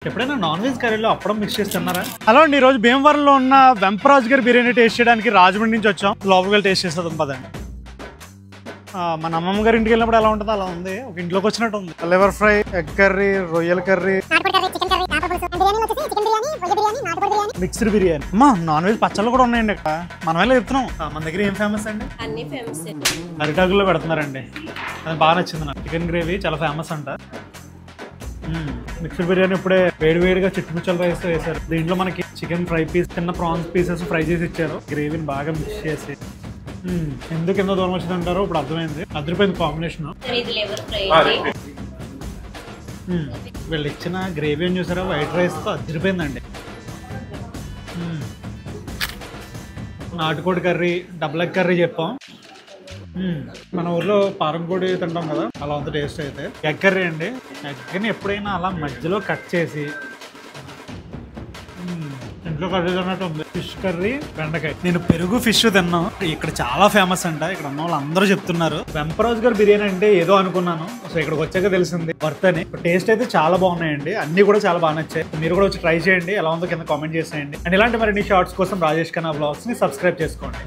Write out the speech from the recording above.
ఎప్పుడైనా non veg కర్రీలో అప్పడం mix చేసి తిన్నారా? హలో అండి, ఈ రోజు భీమవరంలో ఉన్న వెంపరాజ్ గారి బిర్యానీ టేస్ట్ చేయడానికి రాజమండ్రి నుంచి వచ్చాం. లోపలికి వెళ్ళి టేస్ట్ చేసేద్దాం పదండి. మన అమ్మమ్మ గారి ఇంటికి వెళ్ళినప్పుడు ఎలా ఉంటుందో అలా ఉంది. ఒక ఇంట్లోకి వచ్చినట్టు ఉంది. లివర్ ఫ్రై, ఎగ్ కర్రీ, రొయ్యల కర్రీ, మిక్స్డ్ బిర్యానీ. అమ్మా నాన్ వెజ్ పచ్చళ్ళు కూడా ఉన్నాయండి ఇక్కడ. మనం ఎలా చెప్తున్నాం. మన దగ్గర ఏం ఫేమస్ అండి? అన్ని ఫేమస్. అరిటాకుల్లో పెడుతున్నారండి. అది బాగా నచ్చింది నాకు. చికెన్ గ్రేవీ చాలా ఫేమస్ అంట. మిక్స్డ్ బిర్యానీ ఇప్పుడే వేడివేడిగా చిట్టుముచ్చల రైస్ వేసారు. దీంట్లో మనకి చికెన్ ఫ్రై పీస్, చిన్న ప్రాన్స్ పీసెస్ ఫ్రై చేసి ఇచ్చారు. గ్రేవీని బాగా మిక్స్ చేసి. ఎందుకు ఎంతో దూరం వచ్చింది అంటారో ఇప్పుడు అర్థమైంది. అదిరిపోయింది కాంబినేషన్. వీళ్ళు ఇచ్చిన గ్రేవీ అని చూసారా, వైట్ రైస్తో అదిరిపోయిందండి. నాటుకోడి కర్రీ, డబుల్ ఎగ్ కర్రీ చెప్పాం. మన ఊర్లో పారంకోడి తింటాం కదా, అలా ఉంది టేస్ట్. అయితే ఎగ్ కర్రీ అండి. ఎగ్ని ఎప్పుడైనా అలా మధ్యలో కట్ చేసి ఇంట్లో కర్రీ తిన్నట్టు ఉంది. ఫిష్ కర్రీ, బెండకాయ. నేను పెరుగు ఫిష్ తిన్నాను. ఇక్కడ చాలా ఫేమస్ అంట. ఇక్కడ ఉన్న వాళ్ళు అందరూ చెప్తున్నారు. వెంపరాజ్ గారి బిర్యానీ అంటే ఏదో అనుకున్నాను. సో ఇక్కడికి వచ్చాక తెలిసింది వర్త్ అని. టేస్ట్ అయితే చాలా బాగున్నాయండి. అన్ని కూడా చాలా బాగా నచ్చాయి. మీరు కూడా వచ్చి ట్రై చేయండి. ఎలా ఉందో కింద కామెంట్ చేసేయండి. అండ్ ఇలాంటి మరిన్ని షార్ట్స్ కోసం రాజేష్ ఖన్నా వ్లాగ్స్ ని సబ్స్క్రైబ్ చేసుకోండి.